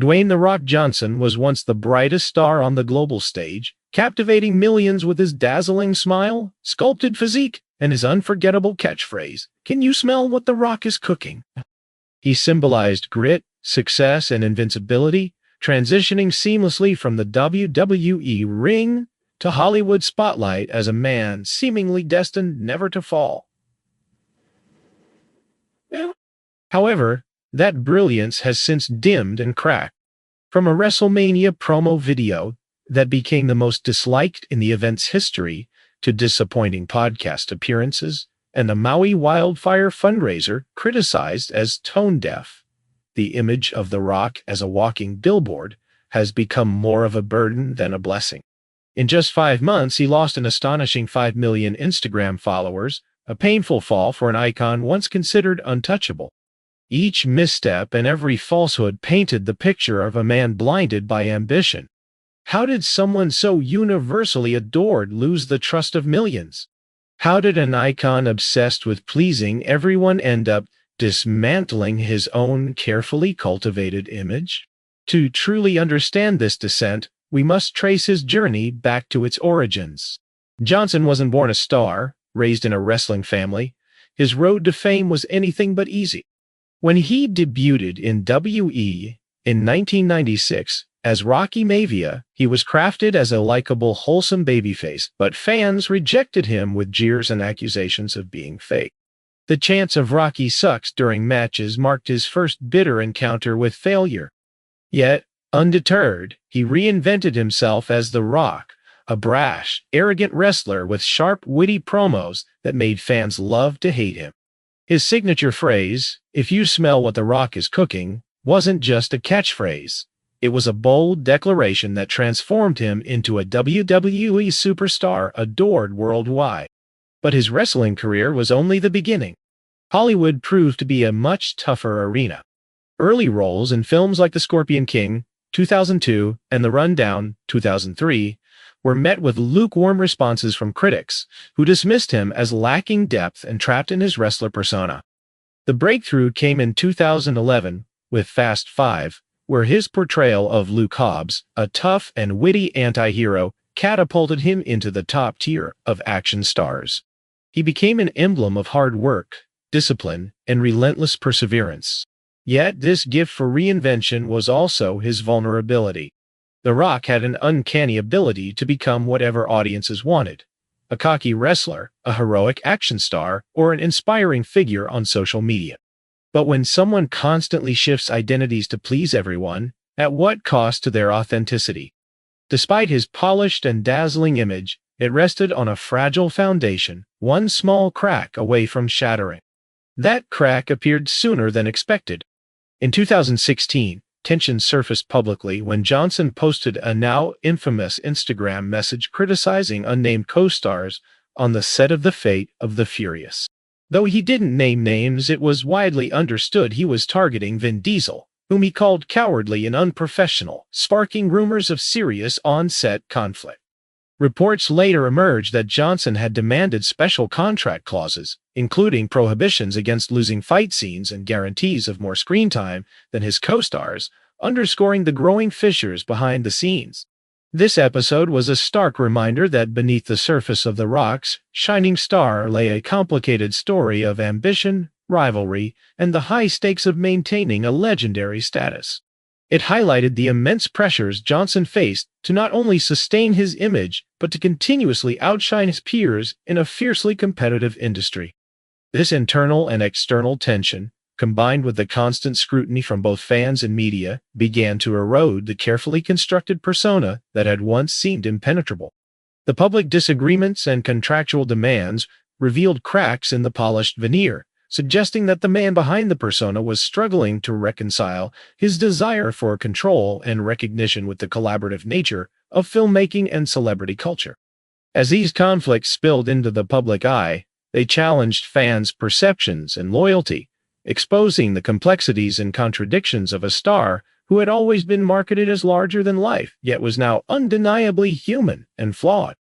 Dwayne "The Rock" Johnson was once the brightest star on the global stage, captivating millions with his dazzling smile, sculpted physique, and his unforgettable catchphrase, "Can you smell what The Rock is cooking?" He symbolized grit, success, and invincibility, transitioning seamlessly from the WWE ring to Hollywood spotlight as a man seemingly destined never to fall. However, that brilliance has since dimmed and cracked. From a WrestleMania promo video that became the most disliked in the event's history, to disappointing podcast appearances, and a Maui wildfire fundraiser criticized as tone-deaf, the image of The Rock as a walking billboard has become more of a burden than a blessing. In just 5 months, he lost an astonishing 5 million Instagram followers, a painful fall for an icon once considered untouchable. Each misstep and every falsehood painted the picture of a man blinded by ambition. How did someone so universally adored lose the trust of millions? How did an icon obsessed with pleasing everyone end up dismantling his own carefully cultivated image? To truly understand this descent, we must trace his journey back to its origins. Johnson wasn't born a star, raised in a wrestling family. His road to fame was anything but easy. When he debuted in WE in 1996 as Rocky Maivia, he was crafted as a likable, wholesome babyface, but fans rejected him with jeers and accusations of being fake. The chants of "Rocky sucks" during matches marked his first bitter encounter with failure. Yet, undeterred, he reinvented himself as The Rock, a brash, arrogant wrestler with sharp, witty promos that made fans love to hate him. His signature phrase, "If you smell what The Rock is cooking," wasn't just a catchphrase. It was a bold declaration that transformed him into a WWE superstar adored worldwide. But his wrestling career was only the beginning. Hollywood proved to be a much tougher arena. Early roles in films like The Scorpion King, 2002, and The Rundown, 2003, were met with lukewarm responses from critics, who dismissed him as lacking depth and trapped in his wrestler persona. The breakthrough came in 2011 with Fast Five, where his portrayal of Luke Hobbs, a tough and witty anti-hero, catapulted him into the top tier of action stars. He became an emblem of hard work, discipline, and relentless perseverance. Yet this gift for reinvention was also his vulnerability. The Rock had an uncanny ability to become whatever audiences wanted: a cocky wrestler, a heroic action star, or an inspiring figure on social media. But when someone constantly shifts identities to please everyone, at what cost to their authenticity? Despite his polished and dazzling image, it rested on a fragile foundation, one small crack away from shattering. That crack appeared sooner than expected. In 2016, tension surfaced publicly when Johnson posted a now infamous Instagram message criticizing unnamed co-stars on the set of The Fate of the Furious. Though he didn't name names, it was widely understood he was targeting Vin Diesel, whom he called cowardly and unprofessional, sparking rumors of serious on-set conflict. Reports later emerged that Johnson had demanded special contract clauses, including prohibitions against losing fight scenes and guarantees of more screen time than his co-stars, underscoring the growing fissures behind the scenes. This episode was a stark reminder that beneath the surface of The Rock's shining star lay a complicated story of ambition, rivalry, and the high stakes of maintaining a legendary status. It highlighted the immense pressures Johnson faced to not only sustain his image, but to continuously outshine his peers in a fiercely competitive industry. This internal and external tension, combined with the constant scrutiny from both fans and media, began to erode the carefully constructed persona that had once seemed impenetrable. The public disagreements and contractual demands revealed cracks in the polished veneer, suggesting that the man behind the persona was struggling to reconcile his desire for control and recognition with the collaborative nature of filmmaking and celebrity culture. As these conflicts spilled into the public eye, they challenged fans' perceptions and loyalty, exposing the complexities and contradictions of a star who had always been marketed as larger than life, yet was now undeniably human and flawed.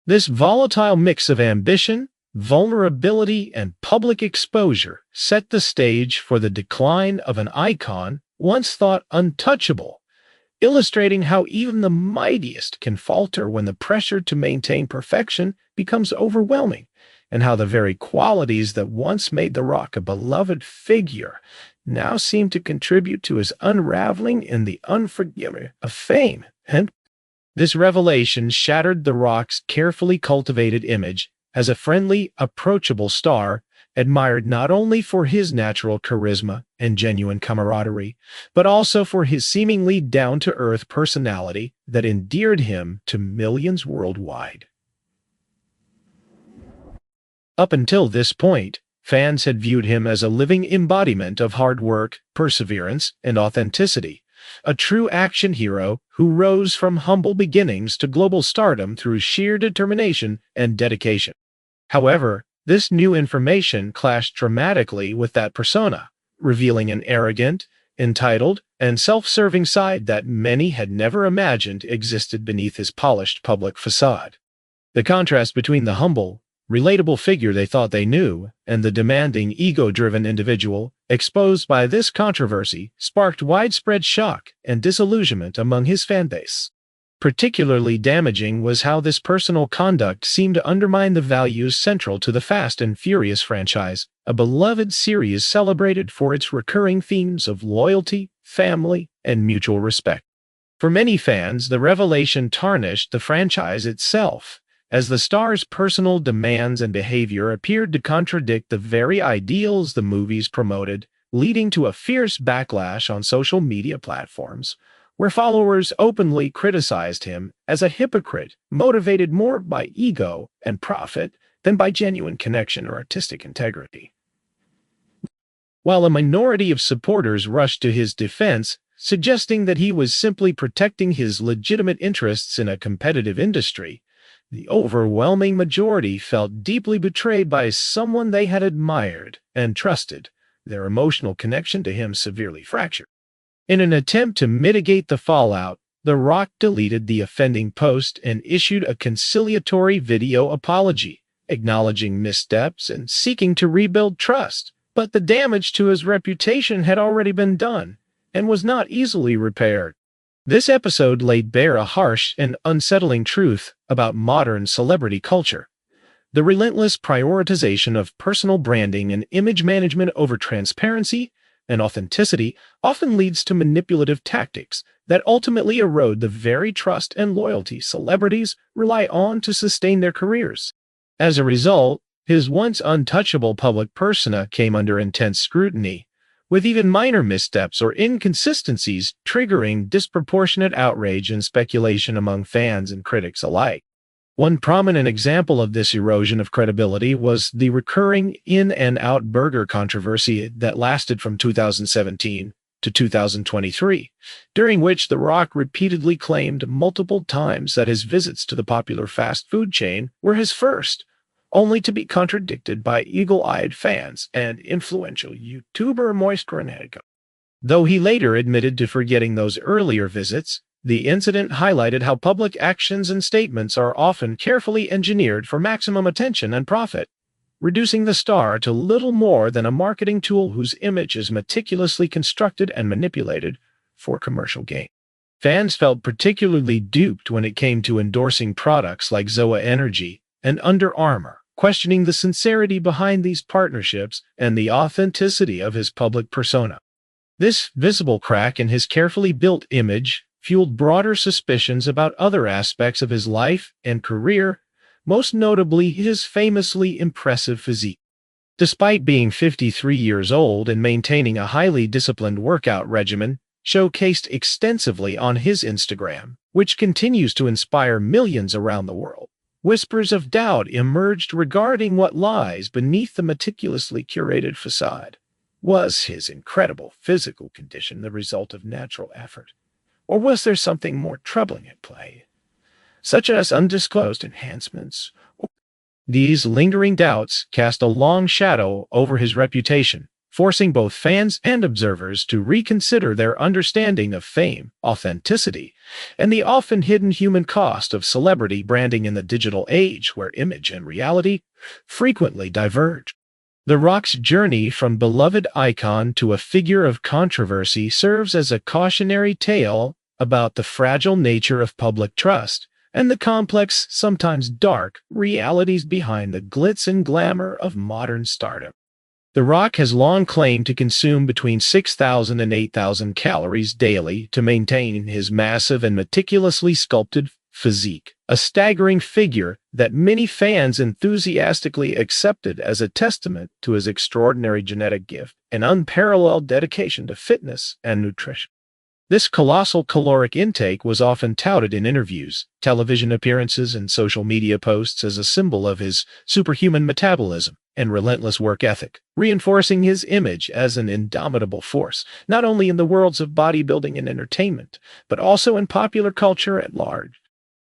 This volatile mix of ambition, vulnerability, and public exposure set the stage for the decline of an icon once thought untouchable illustrating how even the mightiest can falter when the pressure to maintain perfection becomes overwhelming, and how the very qualities that once made The Rock a beloved figure now seem to contribute to his unraveling in the unforgiving of fame. And this revelation shattered The Rock's carefully cultivated image as a friendly, approachable star, admired not only for his natural charisma and genuine camaraderie, but also for his seemingly down-to-earth personality that endeared him to millions worldwide. Up until this point, fans had viewed him as a living embodiment of hard work, perseverance, and authenticity, a true action hero who rose from humble beginnings to global stardom through sheer determination and dedication. However, this new information clashed dramatically with that persona, revealing an arrogant, entitled, and self-serving side that many had never imagined existed beneath his polished public facade. The contrast between the humble, relatable figure they thought they knew and the demanding, ego-driven individual exposed by this controversy sparked widespread shock and disillusionment among his fanbase. Particularly damaging was how this personal conduct seemed to undermine the values central to the Fast and Furious franchise, a beloved series celebrated for its recurring themes of loyalty, family, and mutual respect. For many fans, the revelation tarnished the franchise itself, as the star's personal demands and behavior appeared to contradict the very ideals the movies promoted, leading to a fierce backlash on social media platforms, where followers openly criticized him as a hypocrite motivated more by ego and profit than by genuine connection or artistic integrity. While a minority of supporters rushed to his defense, suggesting that he was simply protecting his legitimate interests in a competitive industry, the overwhelming majority felt deeply betrayed by someone they had admired and trusted, their emotional connection to him severely fractured. In an attempt to mitigate the fallout, The Rock deleted the offending post and issued a conciliatory video apology, acknowledging missteps and seeking to rebuild trust. But the damage to his reputation had already been done and was not easily repaired. This episode laid bare a harsh and unsettling truth about modern celebrity culture. The relentless prioritization of personal branding and image management over transparency and authenticity often leads to manipulative tactics that ultimately erode the very trust and loyalty celebrities rely on to sustain their careers. As a result, his once untouchable public persona came under intense scrutiny, with even minor missteps or inconsistencies triggering disproportionate outrage and speculation among fans and critics alike. One prominent example of this erosion of credibility was the recurring In-N-Out burger controversy that lasted from 2017 to 2023, during which The Rock repeatedly claimed multiple times that his visits to the popular fast food chain were his first, only to be contradicted by eagle-eyed fans and influential YouTuber Moistrenegger. Though he later admitted to forgetting those earlier visits, the incident highlighted how public actions and statements are often carefully engineered for maximum attention and profit, reducing the star to little more than a marketing tool whose image is meticulously constructed and manipulated for commercial gain. Fans felt particularly duped when it came to endorsing products like Zoa Energy and Under Armour, questioning the sincerity behind these partnerships and the authenticity of his public persona. This visible crack in his carefully built image fueled broader suspicions about other aspects of his life and career, most notably his famously impressive physique. Despite being 53 years old and maintaining a highly disciplined workout regimen showcased extensively on his Instagram, which continues to inspire millions around the world, whispers of doubt emerged regarding what lies beneath the meticulously curated facade. Was his incredible physical condition the result of natural effort? Or was there something more troubling at play, such as undisclosed enhancements? These lingering doubts cast a long shadow over his reputation, forcing both fans and observers to reconsider their understanding of fame, authenticity, and the often hidden human cost of celebrity branding in the digital age where image and reality frequently diverge. The Rock's journey from beloved icon to a figure of controversy serves as a cautionary tale about the fragile nature of public trust and the complex, sometimes dark, realities behind the glitz and glamour of modern stardom. The Rock has long claimed to consume between 6,000 and 8,000 calories daily to maintain his massive and meticulously sculpted physique, a staggering figure that many fans enthusiastically accepted as a testament to his extraordinary genetic gift and unparalleled dedication to fitness and nutrition. This colossal caloric intake was often touted in interviews, television appearances, and social media posts as a symbol of his superhuman metabolism and relentless work ethic, reinforcing his image as an indomitable force, not only in the worlds of bodybuilding and entertainment, but also in popular culture at large.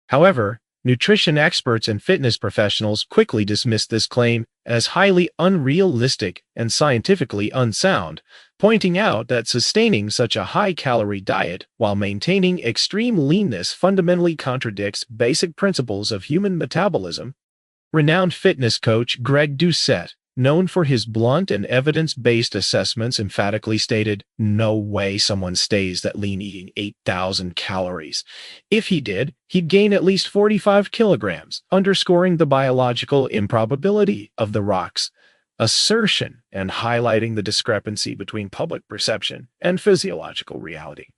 However, nutrition experts and fitness professionals quickly dismissed this claim as highly unrealistic and scientifically unsound, pointing out that sustaining such a high-calorie diet while maintaining extreme leanness fundamentally contradicts basic principles of human metabolism. Renowned fitness coach Greg Doucette, known for his blunt and evidence-based assessments, emphatically stated, "No way someone stays that lean eating 8,000 calories. If he did, he'd gain at least 45 kilograms, underscoring the biological improbability of The Rock's assertion and highlighting the discrepancy between public perception and physiological reality.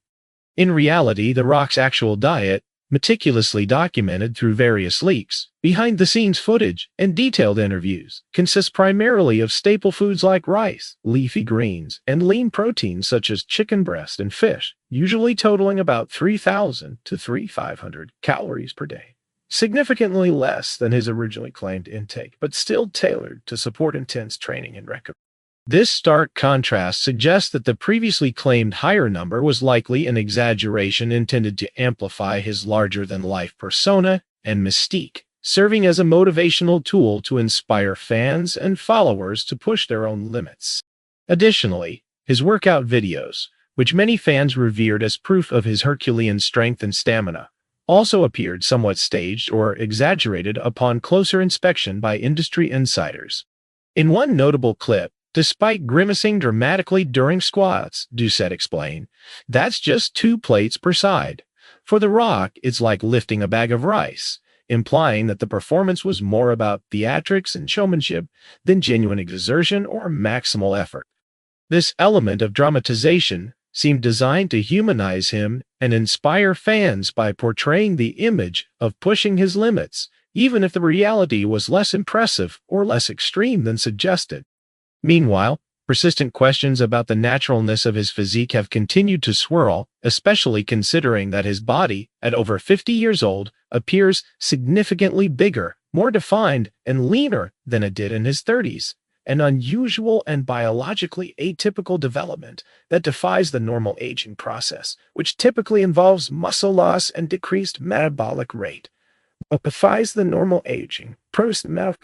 In reality, The Rock's actual diet, meticulously documented through various leaks, behind-the-scenes footage, and detailed interviews, consists primarily of staple foods like rice, leafy greens, and lean proteins such as chicken breast and fish, usually totaling about 3,000 to 3,500 calories per day. Significantly less than his originally claimed intake, but still tailored to support intense training and recovery. This stark contrast suggests that the previously claimed higher number was likely an exaggeration intended to amplify his larger-than-life persona and mystique, serving as a motivational tool to inspire fans and followers to push their own limits. Additionally, his workout videos, which many fans revered as proof of his Herculean strength and stamina, also appeared somewhat staged or exaggerated upon closer inspection by industry insiders. In one notable clip, despite grimacing dramatically during squats, Doucette explained, "That's just 2 plates per side. For The Rock, it's like lifting a bag of rice," implying that the performance was more about theatrics and showmanship than genuine exertion or maximal effort. This element of dramatization seemed designed to humanize him and inspire fans by portraying the image of pushing his limits, even if the reality was less impressive or less extreme than suggested. Meanwhile, persistent questions about the naturalness of his physique have continued to swirl, especially considering that his body, at over 50 years old, appears significantly bigger, more defined, and leaner than it did in his 30s, an unusual and biologically atypical development that defies the normal aging process, which typically involves muscle loss and decreased metabolic rate. Defies the normal aging process.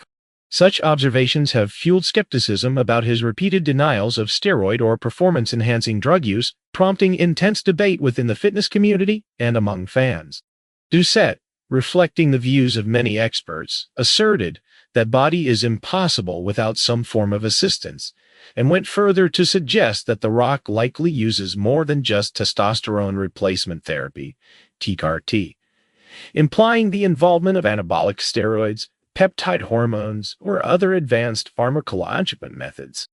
Such observations have fueled skepticism about his repeated denials of steroid or performance-enhancing drug use, prompting intense debate within the fitness community and among fans. Doucette, reflecting the views of many experts, asserted that body is impossible without some form of assistance, and went further to suggest that The Rock likely uses more than just testosterone replacement therapy, TRT, implying the involvement of anabolic steroids, peptide hormones, or other advanced pharmacological methods.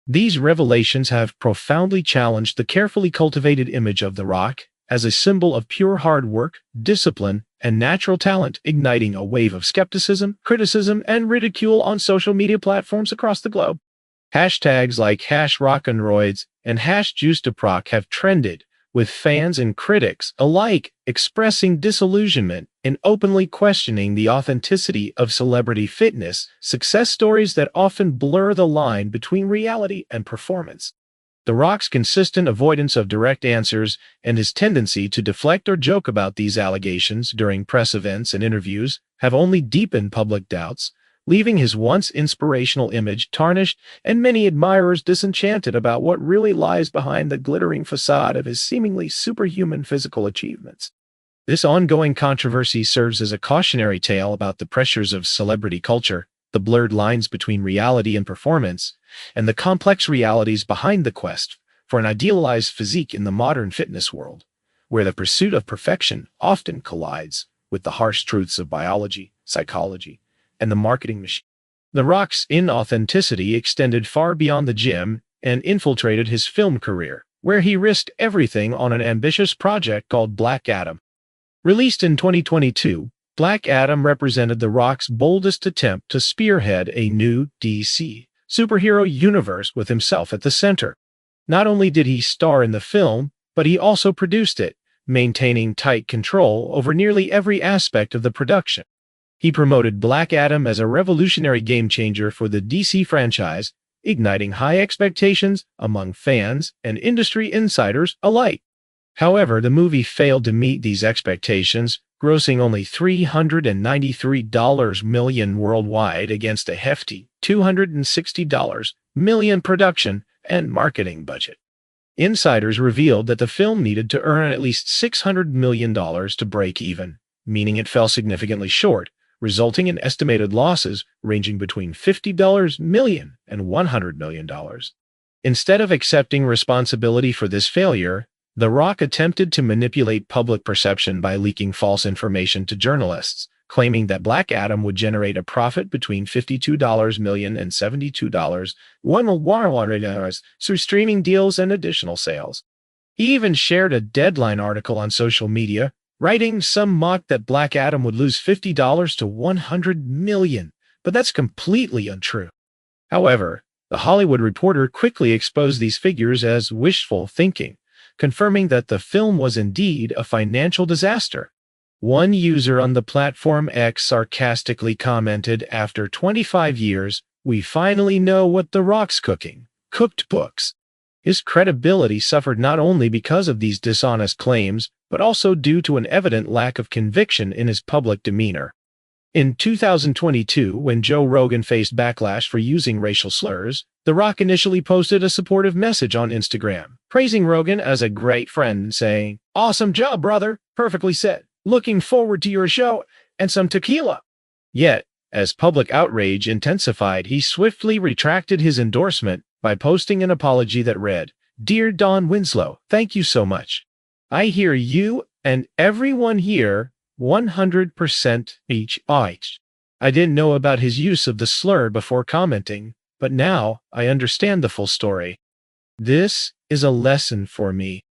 These revelations have profoundly challenged the carefully cultivated image of The Rock as a symbol of pure hard work, discipline, and natural talent, igniting a wave of skepticism, criticism, and ridicule on social media platforms across the globe. Hashtags like #Rock'n'Roids and #JuiceToProc have trended, with fans and critics alike expressing disillusionment and openly questioning the authenticity of celebrity fitness success stories that often blur the line between reality and performance. The Rock's consistent avoidance of direct answers and his tendency to deflect or joke about these allegations during press events and interviews have only deepened public doubts, leaving his once inspirational image tarnished and many admirers disenchanted about what really lies behind the glittering facade of his seemingly superhuman physical achievements. This ongoing controversy serves as a cautionary tale about the pressures of celebrity culture, the blurred lines between reality and performance, and the complex realities behind the quest for an idealized physique in the modern fitness world. where the pursuit of perfection often collides with the harsh truths of biology, psychology, and the marketing machine. The Rock's inauthenticity extended far beyond the gym and infiltrated his film career, where he risked everything on an ambitious project called Black Adam. Released in 2022, Black Adam represented The Rock's boldest attempt to spearhead a new DC superhero universe with himself at the center. Not only did he star in the film, but he also produced it, maintaining tight control over nearly every aspect of the production. He promoted Black Adam as a revolutionary game-changer for the DC franchise, igniting high expectations among fans and industry insiders alike. However, the movie failed to meet these expectations, grossing only $393 million worldwide against a hefty $260 million production and marketing budget. Insiders revealed that the film needed to earn at least $600 million to break even, meaning it fell significantly short, resulting in estimated losses ranging between $50 million and $100 million. Instead of accepting responsibility for this failure, The Rock attempted to manipulate public perception by leaking false information to journalists, claiming that Black Adam would generate a profit between $52 million and $72 million through streaming deals and additional sales. He even shared a deadline article on social media, writing some mocked that Black Adam would lose $50 to $100 million, but that's completely untrue. However, The Hollywood Reporter quickly exposed these figures as wishful thinking, confirming that the film was indeed a financial disaster. One user on the platform X sarcastically commented, "After 25 years, we finally know what The Rock's cooking. Cooked books." His credibility suffered not only because of these dishonest claims, but also due to an evident lack of conviction in his public demeanor. In 2022, when Joe Rogan faced backlash for using racial slurs, The Rock initially posted a supportive message on Instagram, praising Rogan as a great friend and saying, "Awesome job, brother. Perfectly said. Looking forward to your show and some tequila." Yet, as public outrage intensified, he swiftly retracted his endorsement by posting an apology that read, "Dear Don Winslow, thank you so much. I hear you and everyone here 100% each. I didn't know about his use of the slur before commenting, but now I understand the full story. This is a lesson for me."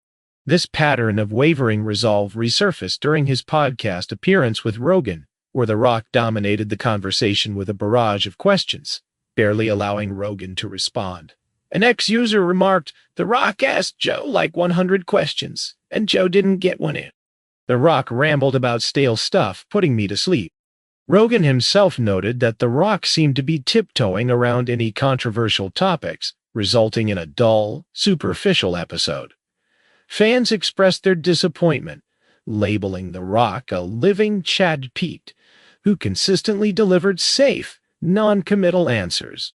This pattern of wavering resolve resurfaced during his podcast appearance with Rogan, where The Rock dominated the conversation with a barrage of questions, barely allowing Rogan to respond. An ex-user remarked, "The Rock asked Joe like 100 questions, and Joe didn't get one in. The Rock rambled about stale stuff, putting me to sleep." Rogan himself noted that The Rock seemed to be tiptoeing around any controversial topics, resulting in a dull, superficial episode. Fans expressed their disappointment, labeling The Rock a living Chad Pete, who consistently delivered safe, non-committal answers.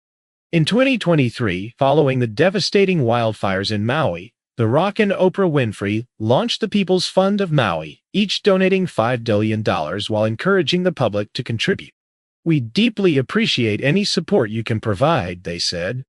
In 2023, following the devastating wildfires in Maui, The Rock and Oprah Winfrey launched the People's Fund of Maui, each donating $5 billion while encouraging the public to contribute. "We deeply appreciate any support you can provide," they said.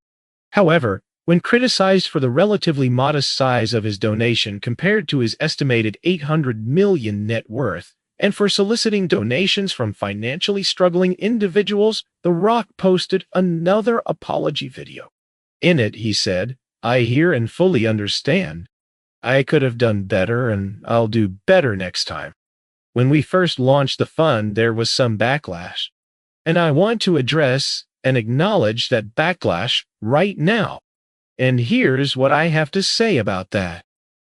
However, when criticized for the relatively modest size of his donation compared to his estimated $800 million net worth, and for soliciting donations from financially struggling individuals, The Rock posted another apology video. In it, he said, "I hear and fully understand. I could have done better, and I'll do better next time. When we first launched the fund, there was some backlash, and I want to address and acknowledge that backlash right now. And here's what I have to say about that.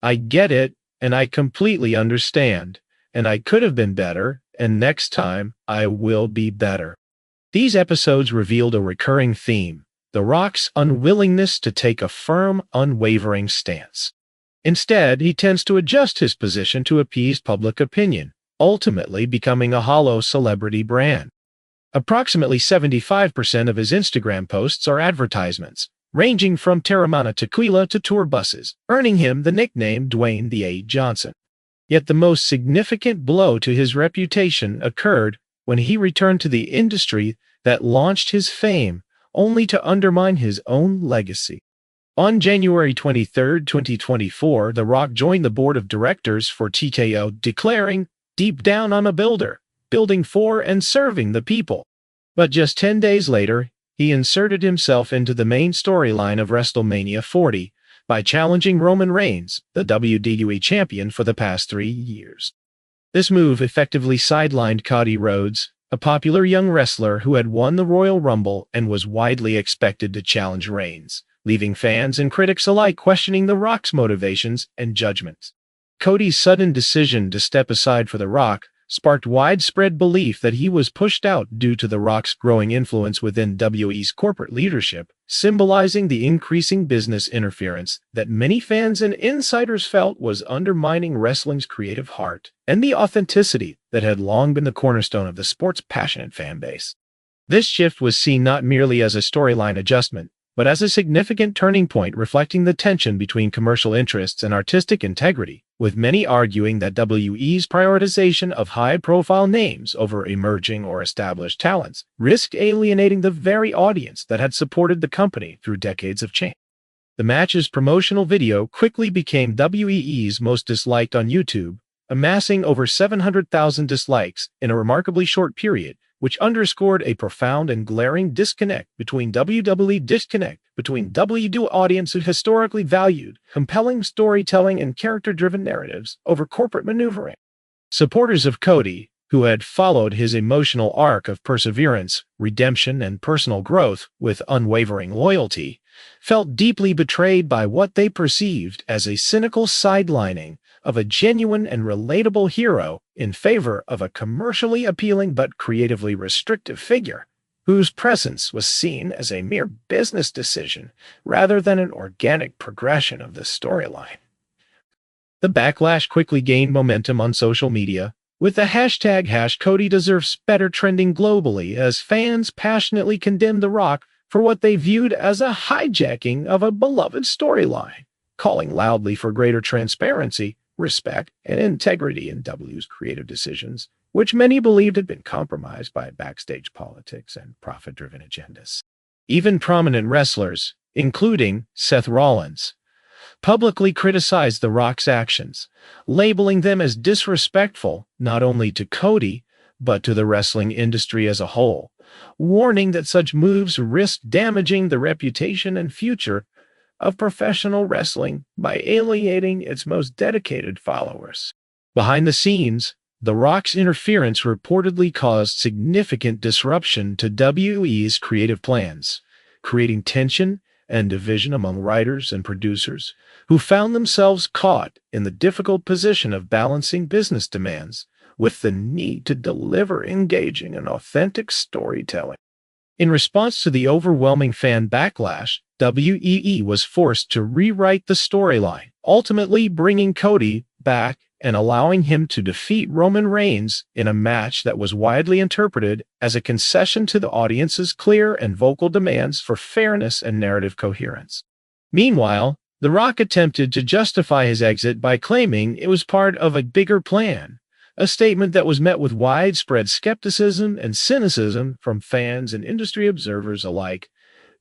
I get it, and I completely understand, and I could have been better, and next time I will be better." These episodes revealed a recurring theme: The Rock's unwillingness to take a firm, unwavering stance. Instead, he tends to adjust his position to appease public opinion, ultimately becoming a hollow celebrity brand. Approximately 75% of his Instagram posts are advertisements, ranging from Terramana tequila to tour buses, earning him the nickname Dwayne "The A. Johnson." Yet the most significant blow to his reputation occurred when he returned to the industry that launched his fame, only to undermine his own legacy. On January 23, 2024, The Rock joined the board of directors for TKO, declaring, "Deep down, I'm a builder, building for and serving the people." But just 10 days later, he inserted himself into the main storyline of WrestleMania 40 by challenging Roman Reigns, the WWE champion for the past 3 years. This move effectively sidelined Cody Rhodes, a popular young wrestler who had won the Royal Rumble and was widely expected to challenge Reigns, leaving fans and critics alike questioning The Rock's motivations and judgments. Cody's sudden decision to step aside for The Rock sparked widespread belief that he was pushed out due to The Rock's growing influence within WWE's corporate leadership, symbolizing the increasing business interference that many fans and insiders felt was undermining wrestling's creative heart and the authenticity that had long been the cornerstone of the sport's passionate fan base. This shift was seen not merely as a storyline adjustment, but as a significant turning point reflecting the tension between commercial interests and artistic integrity, with many arguing that WWE's prioritization of high-profile names over emerging or established talents risked alienating the very audience that had supported the company through decades of change. The match's promotional video quickly became WWE's most disliked on YouTube, amassing over 700,000 dislikes in a remarkably short period, which underscored a profound and glaring disconnect between WWE audience who historically valued compelling storytelling and character-driven narratives over corporate maneuvering. Supporters of Cody, who had followed his emotional arc of perseverance, redemption, and personal growth with unwavering loyalty, felt deeply betrayed by what they perceived as a cynical sidelining of a genuine and relatable hero in favor of a commercially appealing but creatively restrictive figure, whose presence was seen as a mere business decision rather than an organic progression of the storyline. The backlash quickly gained momentum on social media, with the hashtag #CodyDeservesBetter trending globally as fans passionately condemned The Rock for what they viewed as a hijacking of a beloved storyline, calling loudly for greater transparency, respect, and integrity in W's creative decisions, which many believed had been compromised by backstage politics and profit-driven agendas. Even prominent wrestlers, including Seth Rollins, publicly criticized The Rock's actions, labeling them as disrespectful not only to Cody, but to the wrestling industry as a whole, warning that such moves risked damaging the reputation and future of professional wrestling by alienating its most dedicated followers. Behind the scenes, The Rock's interference reportedly caused significant disruption to WWE's creative plans, creating tension and division among writers and producers who found themselves caught in the difficult position of balancing business demands with the need to deliver engaging and authentic storytelling. In response to the overwhelming fan backlash, WWE was forced to rewrite the storyline, ultimately bringing Cody back and allowing him to defeat Roman Reigns in a match that was widely interpreted as a concession to the audience's clear and vocal demands for fairness and narrative coherence. Meanwhile, The Rock attempted to justify his exit by claiming it was part of a bigger plan, a statement that was met with widespread skepticism and cynicism from fans and industry observers alike,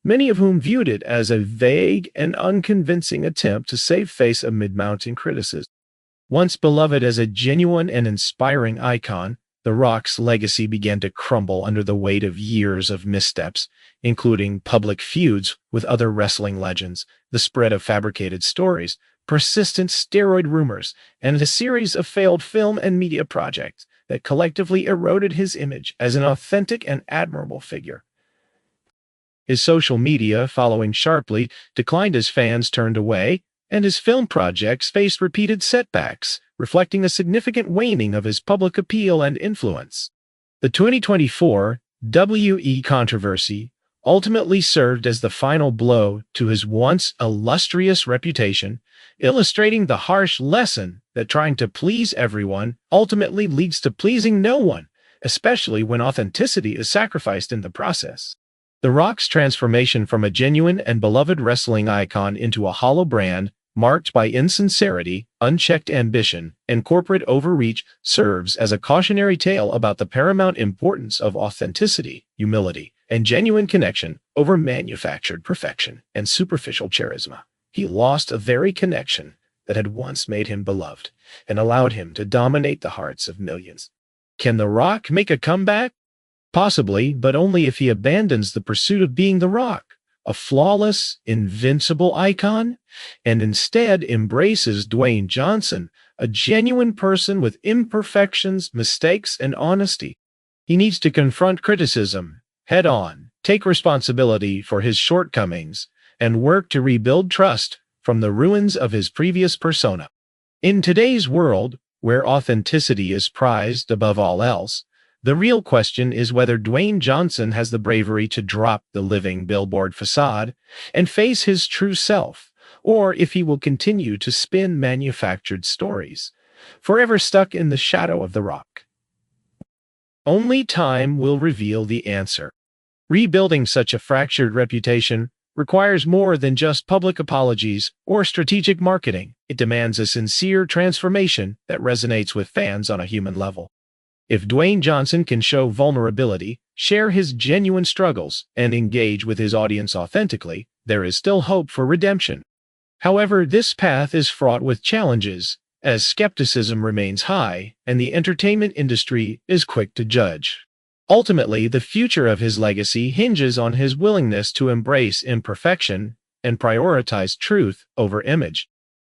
many of whom viewed it as a vague and unconvincing attempt to save face amid mounting criticism. Once beloved as a genuine and inspiring icon, The Rock's legacy began to crumble under the weight of years of missteps, including public feuds with other wrestling legends, the spread of fabricated stories, persistent steroid rumors, and a series of failed film and media projects that collectively eroded his image as an authentic and admirable figure. His social media following sharply declined as fans turned away, and his film projects faced repeated setbacks, reflecting a significant waning of his public appeal and influence. The 2024 WE controversy ultimately served as the final blow to his once illustrious reputation, illustrating the harsh lesson that trying to please everyone ultimately leads to pleasing no one, especially when authenticity is sacrificed in the process. The Rock's transformation from a genuine and beloved wrestling icon into a hollow brand, marked by insincerity, unchecked ambition, and corporate overreach, serves as a cautionary tale about the paramount importance of authenticity, humility, and genuine connection over manufactured perfection and superficial charisma. He lost a very connection that had once made him beloved and allowed him to dominate the hearts of millions. Can The Rock make a comeback? Possibly, but only if he abandons the pursuit of being The Rock, a flawless, invincible icon, and instead embraces Dwayne Johnson, a genuine person with imperfections, mistakes, and honesty. He needs to confront criticism head on, take responsibility for his shortcomings, and work to rebuild trust from the ruins of his previous persona. In today's world, where authenticity is prized above all else, the real question is whether Dwayne Johnson has the bravery to drop the living billboard facade and face his true self, or if he will continue to spin manufactured stories, forever stuck in the shadow of The Rock. Only time will reveal the answer. Rebuilding such a fractured reputation requires more than just public apologies or strategic marketing. It demands a sincere transformation that resonates with fans on a human level. If Dwayne Johnson can show vulnerability, share his genuine struggles, and engage with his audience authentically, there is still hope for redemption. However, this path is fraught with challenges, as skepticism remains high and the entertainment industry is quick to judge. Ultimately, the future of his legacy hinges on his willingness to embrace imperfection and prioritize truth over image.